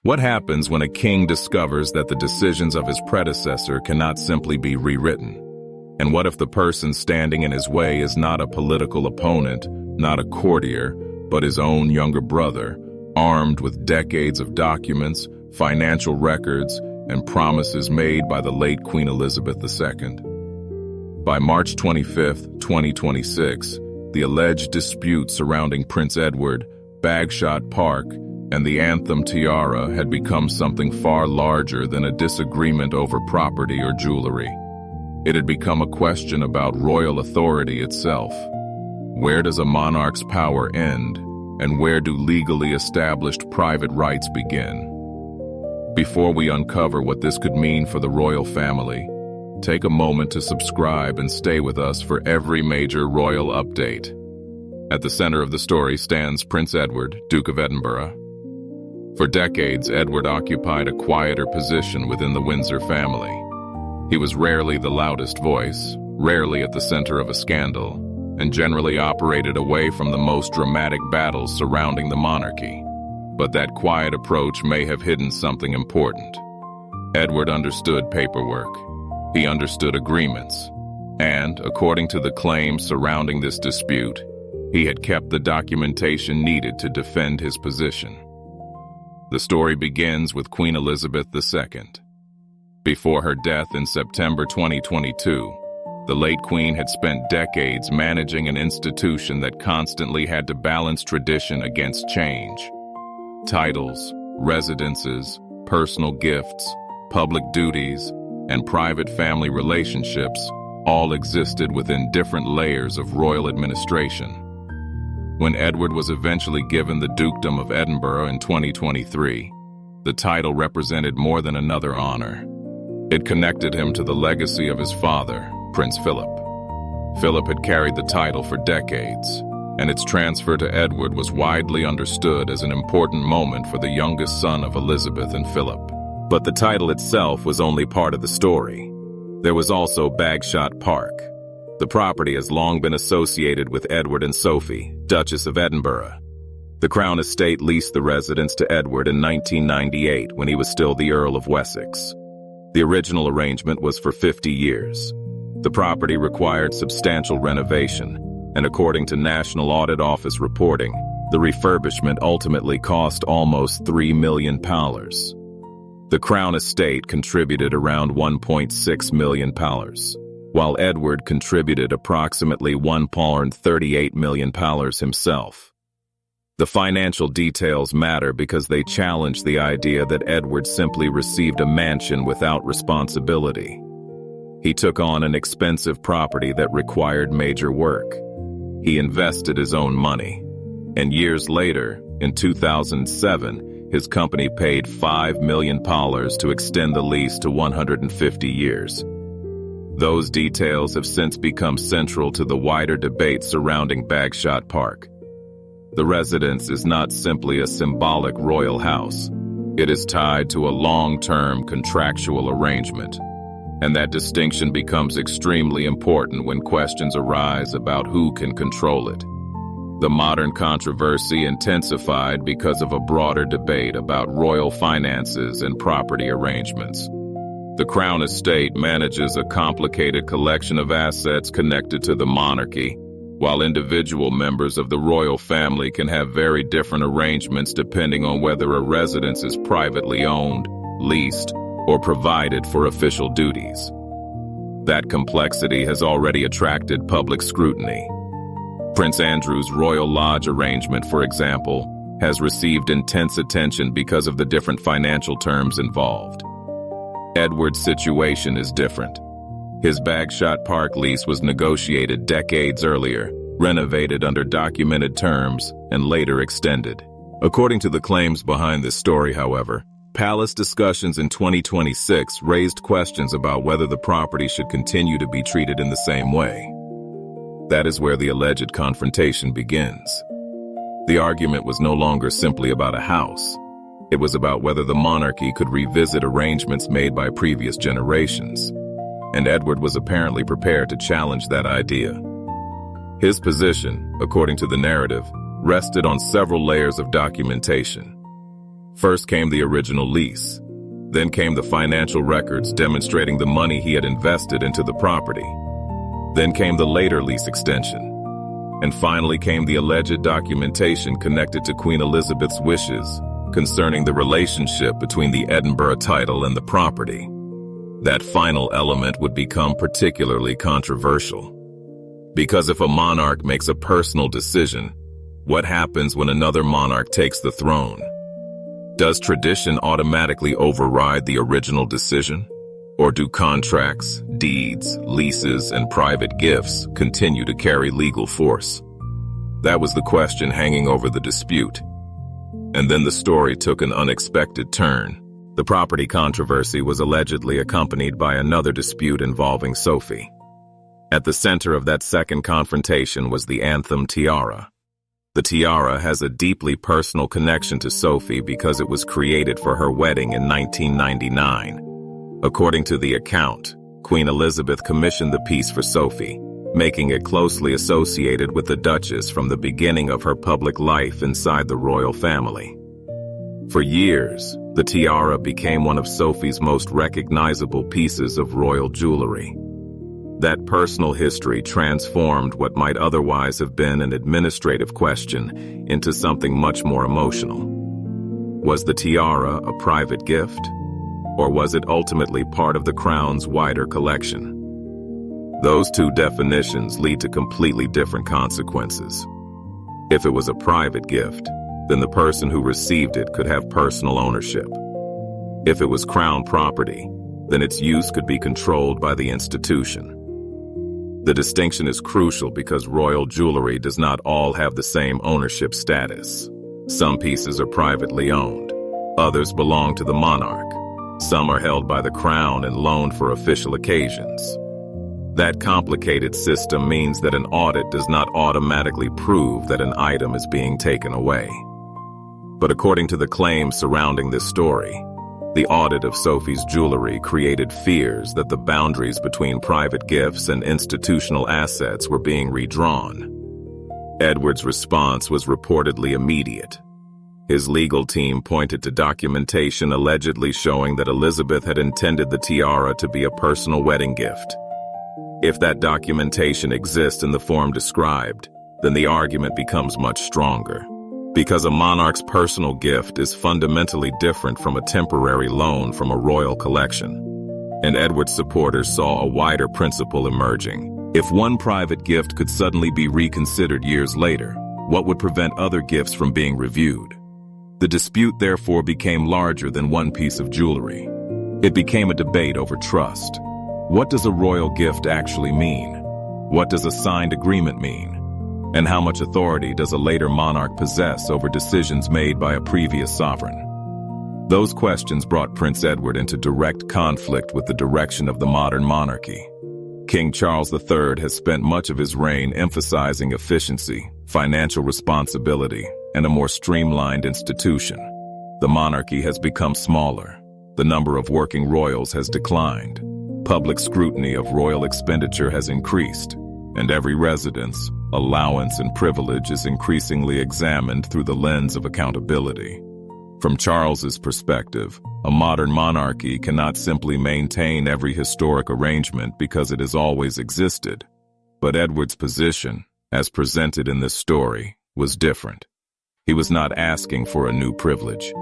What happens when a king discovers that the decisions of his predecessor cannot simply be rewritten? And what if the person standing in his way is not a political opponent, not a courtier, but his own younger brother, armed with decades of documents, financial records, and promises made by the late Queen Elizabeth II? By March 25, 2026, the alleged dispute surrounding Prince Edward, Bagshot Park, and the Anthem Tiara had become something far larger than a disagreement over property or jewelry. It had become a question about royal authority itself. Where does a monarch's power end, and where do legally established private rights begin? Before we uncover what this could mean for the royal family, take a moment to subscribe and stay with us for every major royal update. At the center of the story stands Prince Edward, Duke of Edinburgh. For decades, Edward occupied a quieter position within the Windsor family. He was rarely the loudest voice, rarely at the center of a scandal, and generally operated away from the most dramatic battles surrounding the monarchy. But that quiet approach may have hidden something important. Edward understood paperwork. He understood agreements. And, according to the claims surrounding this dispute, he had kept the documentation needed to defend his position. The story begins with Queen Elizabeth II. Before her death in September 2022, the late Queen had spent decades managing an institution that constantly had to balance tradition against change. Titles, residences, personal gifts, public duties, and private family relationships all existed within different layers of royal administration. When Edward was eventually given the Dukedom of Edinburgh in 2023, the title represented more than another honor. It connected him to the legacy of his father, Prince Philip. Philip had carried the title for decades, and its transfer to Edward was widely understood as an important moment for the youngest son of Elizabeth and Philip. But the title itself was only part of the story. There was also Bagshot Park. The property has long been associated with Edward and Sophie, Duchess of Edinburgh. The Crown Estate leased the residence to Edward in 1998 when he was still the Earl of Wessex. The original arrangement was for 50 years. The property required substantial renovation, and according to National Audit Office reporting, the refurbishment ultimately cost almost £3 million. The Crown Estate contributed around £1.6 million. While Edward contributed approximately £1.38 million himself. The financial details matter because they challenge the idea that Edward simply received a mansion without responsibility. He took on an expensive property that required major work. He invested his own money. And years later, in 2007, his company paid $5 million to extend the lease to 150 years. Those details have since become central to the wider debate surrounding Bagshot Park. The residence is not simply a symbolic royal house. It is tied to a long-term contractual arrangement. And that distinction becomes extremely important when questions arise about who can control it. The modern controversy intensified because of a broader debate about royal finances and property arrangements. The Crown Estate manages a complicated collection of assets connected to the monarchy, while individual members of the royal family can have very different arrangements depending on whether a residence is privately owned, leased, or provided for official duties. That complexity has already attracted public scrutiny. Prince Andrew's Royal Lodge arrangement, for example, has received intense attention because of the different financial terms involved. Edward's situation is different. His Bagshot Park lease was negotiated decades earlier, renovated under documented terms, and later extended. According to the claims behind this story, however, palace discussions in 2026 raised questions about whether the property should continue to be treated in the same way. That is where the alleged confrontation begins. The argument was no longer simply about a house. It was about whether the monarchy could revisit arrangements made by previous generations. And Edward was apparently prepared to challenge that idea. His position, according to the narrative, rested on several layers of documentation. First came the original lease. Then came the financial records demonstrating the money he had invested into the property. Then came the later lease extension. And finally came the alleged documentation connected to Queen Elizabeth's wishes concerning the relationship between the Edinburgh title and the property. That final element would become particularly controversial. Because if a monarch makes a personal decision, what happens when another monarch takes the throne? Does tradition automatically override the original decision? Or do contracts, deeds, leases, and private gifts continue to carry legal force? That was the question hanging over the dispute. And then the story took an unexpected turn. The property controversy was allegedly accompanied by another dispute involving Sophie. At the center of that second confrontation was the Anthem tiara. The tiara has a deeply personal connection to Sophie because it was created for her wedding in 1999. According to the account, Queen Elizabeth commissioned the piece for Sophie, making it closely associated with the Duchess from the beginning of her public life inside the royal family. For years, the tiara became one of Sophie's most recognizable pieces of royal jewelry. That personal history transformed what might otherwise have been an administrative question into something much more emotional. Was the tiara a private gift? Or was it ultimately part of the crown's wider collection? Those two definitions lead to completely different consequences. If it was a private gift, then the person who received it could have personal ownership. If it was crown property, then its use could be controlled by the institution. The distinction is crucial because royal jewelry does not all have the same ownership status. Some pieces are privately owned. Others belong to the monarch. Some are held by the crown and loaned for official occasions. That complicated system means that an audit does not automatically prove that an item is being taken away. But according to the claims surrounding this story, the audit of Sophie's jewelry created fears that the boundaries between private gifts and institutional assets were being redrawn. Edward's response was reportedly immediate. His legal team pointed to documentation allegedly showing that Elizabeth had intended the tiara to be a personal wedding gift. If that documentation exists in the form described, then the argument becomes much stronger. Because a monarch's personal gift is fundamentally different from a temporary loan from a royal collection. And Edward's supporters saw a wider principle emerging. If one private gift could suddenly be reconsidered years later, what would prevent other gifts from being reviewed? The dispute therefore became larger than one piece of jewelry. It became a debate over trust. What does a royal gift actually mean? What does a signed agreement mean? And how much authority does a later monarch possess over decisions made by a previous sovereign? Those questions brought Prince Edward into direct conflict with the direction of the modern monarchy. King Charles III has spent much of his reign emphasizing efficiency, financial responsibility, and a more streamlined institution. The monarchy has become smaller. The number of working royals has declined. Public scrutiny of royal expenditure has increased, and every residence, allowance, and privilege is increasingly examined through the lens of accountability. From Charles's perspective, a modern monarchy cannot simply maintain every historic arrangement because it has always existed. But Edward's position, as presented in this story, was different. He was not asking for a new privilege.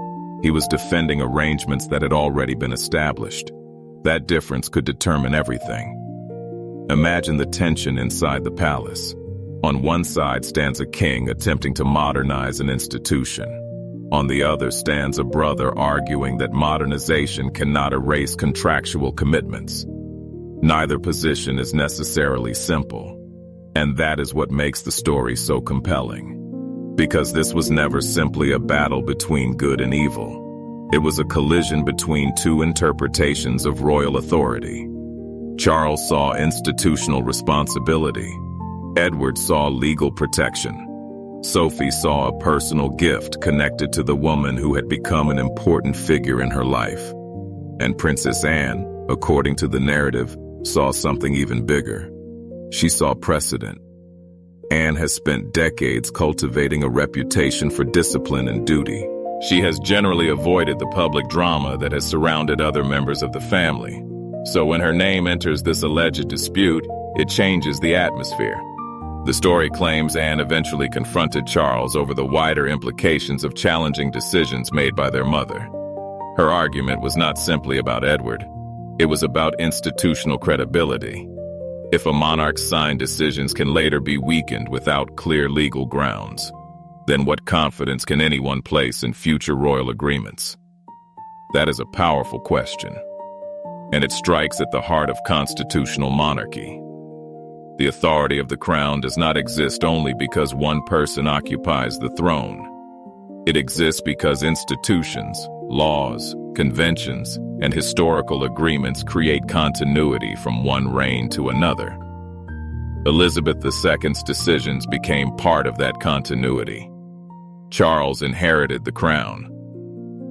He was defending arrangements that had already been established. That difference could determine everything. Imagine the tension inside the palace. On one side stands a king attempting to modernize an institution. On the other stands a brother arguing that modernization cannot erase contractual commitments. Neither position is necessarily simple, and that is what makes the story so compelling. Because this was never simply a battle between good and evil. It was a collision between two interpretations of royal authority. Charles saw institutional responsibility. Edward saw legal protection. Sophie saw a personal gift connected to the woman who had become an important figure in her life. And Princess Anne, according to the narrative, saw something even bigger. She saw precedent. Anne has spent decades cultivating a reputation for discipline and duty. She has generally avoided the public drama that has surrounded other members of the family. So when her name enters this alleged dispute, it changes the atmosphere. The story claims Anne eventually confronted Charles over the wider implications of challenging decisions made by their mother. Her argument was not simply about Edward. It was about institutional credibility. If a monarch's signed decisions can later be weakened without clear legal grounds, then what confidence can anyone place in future royal agreements? That is a powerful question, and it strikes at the heart of constitutional monarchy. The authority of the crown does not exist only because one person occupies the throne. It exists because institutions, laws, conventions, and historical agreements create continuity from one reign to another. Elizabeth II's decisions became part of that continuity. Charles inherited the crown.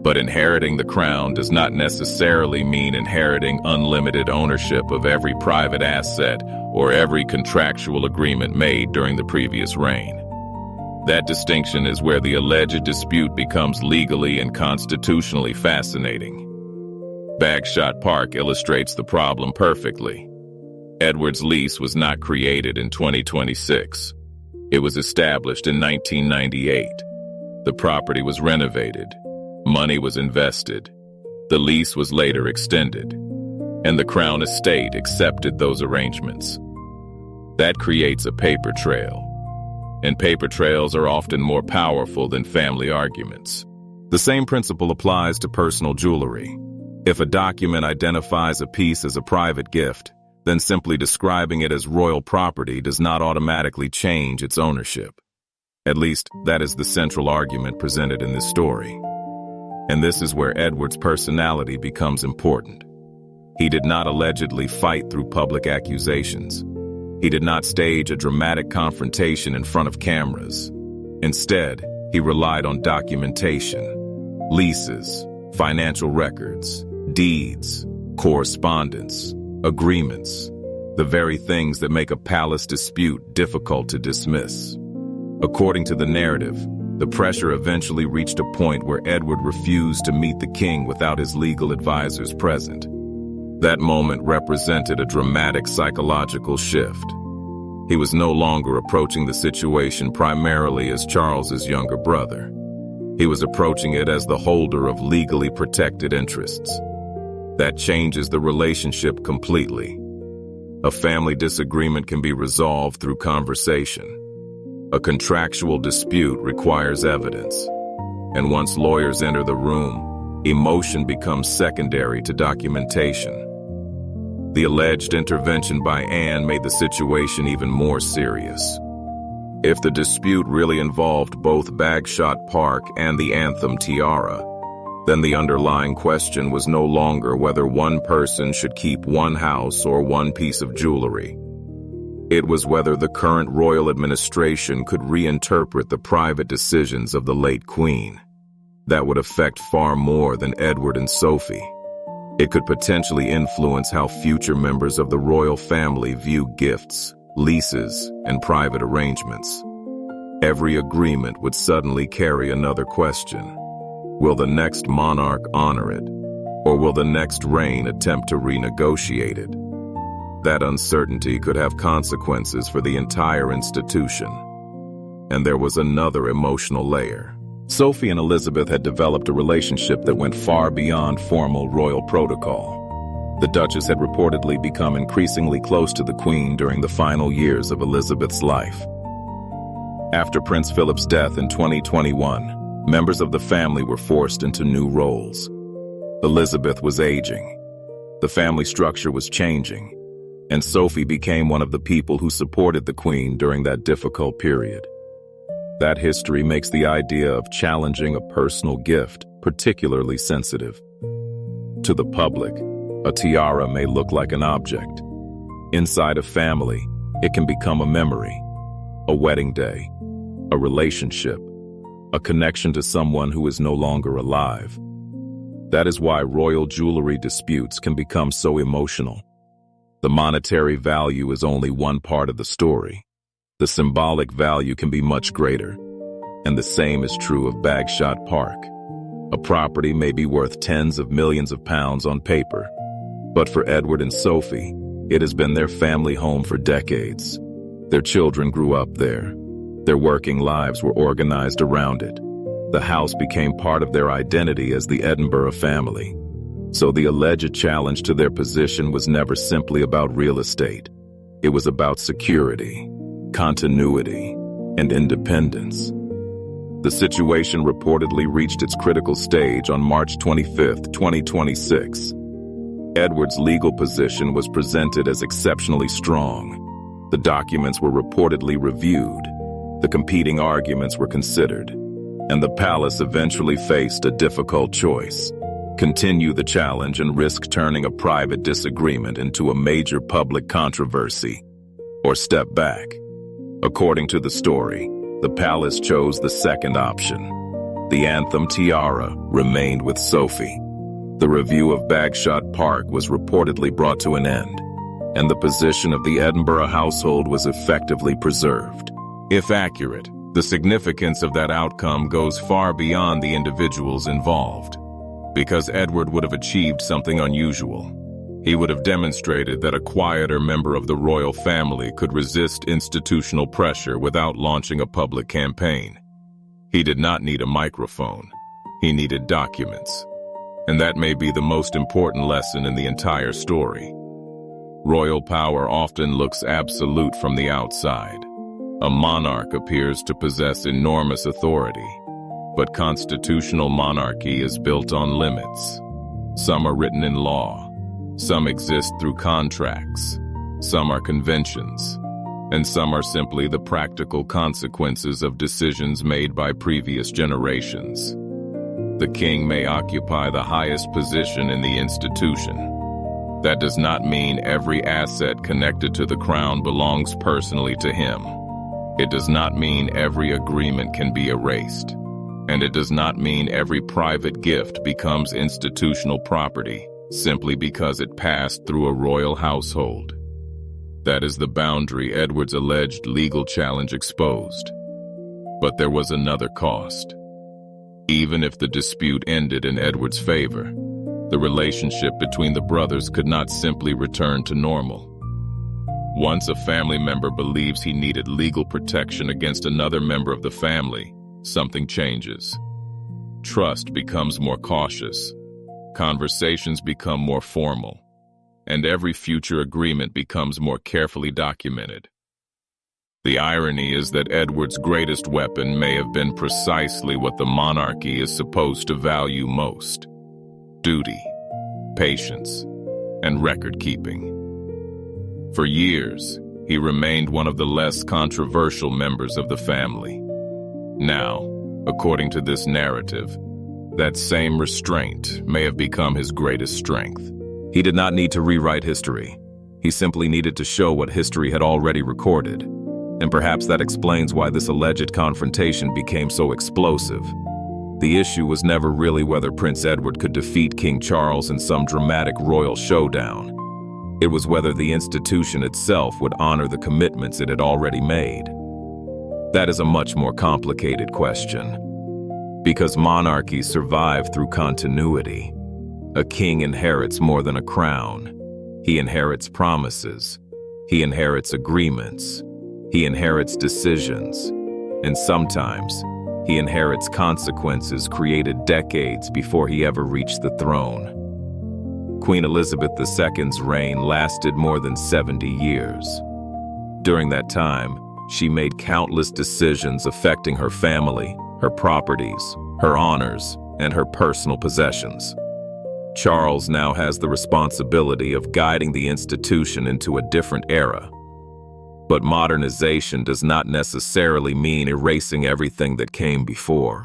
But inheriting the crown does not necessarily mean inheriting unlimited ownership of every private asset or every contractual agreement made during the previous reign. That distinction is where the alleged dispute becomes legally and constitutionally fascinating. Bagshot Park illustrates the problem perfectly. Edward's lease was not created in 2026. It was established in 1998. The property was renovated. Money was invested. The lease was later extended, and the Crown Estate accepted those arrangements. That creates a paper trail, and paper trails are often more powerful than family arguments. The same principle applies to personal jewelry. If a document identifies a piece as a private gift, then simply describing it as royal property does not automatically change its ownership. At least, that is the central argument presented in this story. And this is where Edward's personality becomes important. He did not allegedly fight through public accusations. He did not stage a dramatic confrontation in front of cameras. Instead, he relied on documentation, leases, financial records, deeds, correspondence, agreements, the very things that make a palace dispute difficult to dismiss. According to the narrative, the pressure eventually reached a point where Edward refused to meet the king without his legal advisors present. That moment represented a dramatic psychological shift. He was no longer approaching the situation primarily as Charles's younger brother. He was approaching it as the holder of legally protected interests. That changes the relationship completely. A family disagreement can be resolved through conversation. A contractual dispute requires evidence, and once lawyers enter the room, emotion becomes secondary to documentation. The alleged intervention by Anne made the situation even more serious. If the dispute really involved both Bagshot Park and the Anthem Tiara, then the underlying question was no longer whether one person should keep one house or one piece of jewelry. It was whether the current royal administration could reinterpret the private decisions of the late queen. That would affect far more than Edward and Sophie. It could potentially influence how future members of the royal family view gifts, leases, and private arrangements. Every agreement would suddenly carry another question. Will the next monarch honor it, or will the next reign attempt to renegotiate it? That uncertainty could have consequences for the entire institution. And there was another emotional layer. Sophie and Elizabeth had developed a relationship that went far beyond formal royal protocol. The Duchess had reportedly become increasingly close to the Queen during the final years of Elizabeth's life. After Prince Philip's death in 2021, members of the family were forced into new roles. Elizabeth was aging. The family structure was changing. And Sophie became one of the people who supported the Queen during that difficult period. That history makes the idea of challenging a personal gift particularly sensitive. To the public, a tiara may look like an object. Inside a family, it can become a memory, a wedding day, a relationship, a connection to someone who is no longer alive. That is why royal jewelry disputes can become so emotional. The monetary value is only one part of the story. The symbolic value can be much greater, and the same is true of Bagshot Park. A property may be worth tens of millions of pounds on paper, but for Edward and Sophie, it has been their family home for decades. Their children grew up there. Their working lives were organized around it. The house became part of their identity as the Edinburgh family. So the alleged challenge to their position was never simply about real estate. It was about security, continuity, and independence. The situation reportedly reached its critical stage on March 25, 2026. Edward's legal position was presented as exceptionally strong. The documents were reportedly reviewed. The competing arguments were considered. And the palace eventually faced a difficult choice: continue the challenge and risk turning a private disagreement into a major public controversy, or step back. According to the story, the palace chose the second option. The Anthem Tiara remained with Sophie. The review of Bagshot Park was reportedly brought to an end, and the position of the Edinburgh household was effectively preserved. If accurate, the significance of that outcome goes far beyond the individuals involved. Because Edward would have achieved something unusual. He would have demonstrated that a quieter member of the royal family could resist institutional pressure without launching a public campaign. He did not need a microphone. He needed documents. And that may be the most important lesson in the entire story. Royal power often looks absolute from the outside. A monarch appears to possess enormous authority. But constitutional monarchy is built on limits. Some are written in law. Some exist through contracts. Some are conventions. And some are simply the practical consequences of decisions made by previous generations. The king may occupy the highest position in the institution. That does not mean every asset connected to the crown belongs personally to him. It does not mean every agreement can be erased. And it does not mean every private gift becomes institutional property simply because it passed through a royal household. That is the boundary Edward's alleged legal challenge exposed. But there was another cost. Even if the dispute ended in Edward's favor, the relationship between the brothers could not simply return to normal. Once a family member believes he needed legal protection against another member of the family, something changes. Trust becomes more cautious. Conversations become more formal. And every future agreement becomes more carefully documented. The irony is that Edward's greatest weapon may have been precisely what the monarchy is supposed to value most: duty, patience, and record-keeping. For years, he remained one of the less controversial members of the family. Now, according to this narrative, that same restraint may have become his greatest strength. He did not need to rewrite history. He simply needed to show what history had already recorded. And perhaps that explains why this alleged confrontation became so explosive. The issue was never really whether Prince Edward could defeat King Charles in some dramatic royal showdown. It was whether the institution itself would honor the commitments it had already made. That is a much more complicated question. Because monarchies survive through continuity. A king inherits more than a crown. He inherits promises. He inherits agreements. He inherits decisions. And sometimes, he inherits consequences created decades before he ever reached the throne. Queen Elizabeth II's reign lasted more than 70 years. During that time, she made countless decisions affecting her family, her properties, her honors, and her personal possessions. Charles now has the responsibility of guiding the institution into a different era. But modernization does not necessarily mean erasing everything that came before.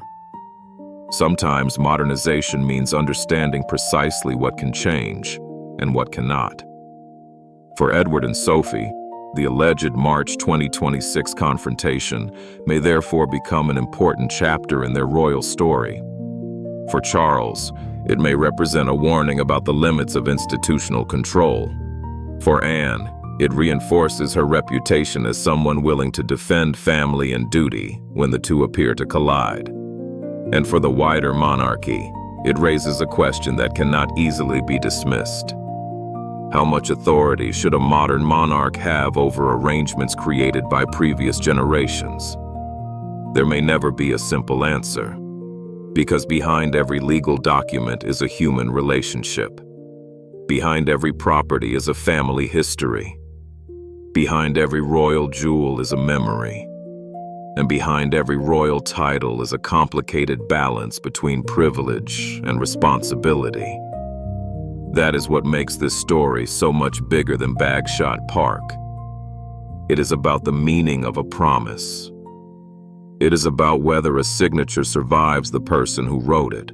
Sometimes modernization means understanding precisely what can change and what cannot. For Edward and Sophie, the alleged March 2026 confrontation may therefore become an important chapter in their royal story. For Charles, it may represent a warning about the limits of institutional control. For Anne, it reinforces her reputation as someone willing to defend family and duty when the two appear to collide. And for the wider monarchy, it raises a question that cannot easily be dismissed. How much authority should a modern monarch have over arrangements created by previous generations? There may never be a simple answer, because behind every legal document is a human relationship. Behind every property is a family history. Behind every royal jewel is a memory. And behind every royal title is a complicated balance between privilege and responsibility. That is what makes this story so much bigger than Bagshot Park. It is about the meaning of a promise. It is about whether a signature survives the person who wrote it.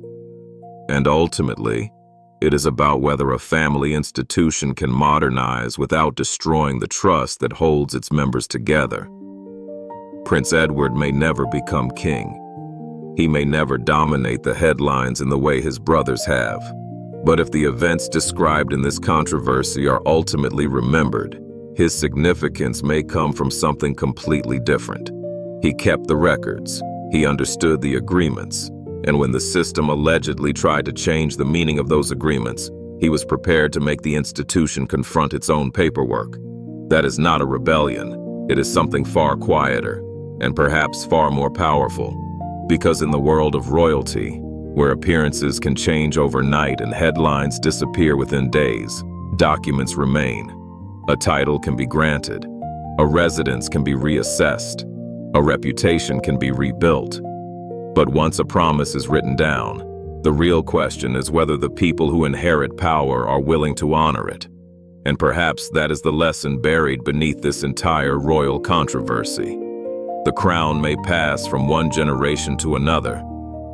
And ultimately, it is about whether a family institution can modernize without destroying the trust that holds its members together. Prince Edward may never become king. He may never dominate the headlines in the way his brothers have. But if the events described in this controversy are ultimately remembered, his significance may come from something completely different. He kept the records, he understood the agreements, and when the system allegedly tried to change the meaning of those agreements, he was prepared to make the institution confront its own paperwork. That is not a rebellion. It is something far quieter, and perhaps far more powerful. Because in the world of royalty, where appearances can change overnight and headlines disappear within days, documents remain. A title can be granted. A residence can be reassessed. A reputation can be rebuilt. But once a promise is written down, the real question is whether the people who inherit power are willing to honor it. And perhaps that is the lesson buried beneath this entire royal controversy. The crown may pass from one generation to another.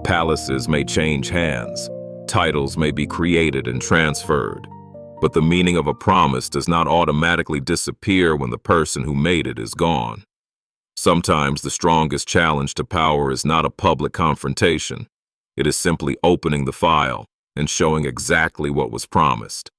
Palaces may change hands. Titles may be created and transferred. But the meaning of a promise does not automatically disappear when the person who made it is gone. Sometimes the strongest challenge to power is not a public confrontation. It is simply opening the file and showing exactly what was promised.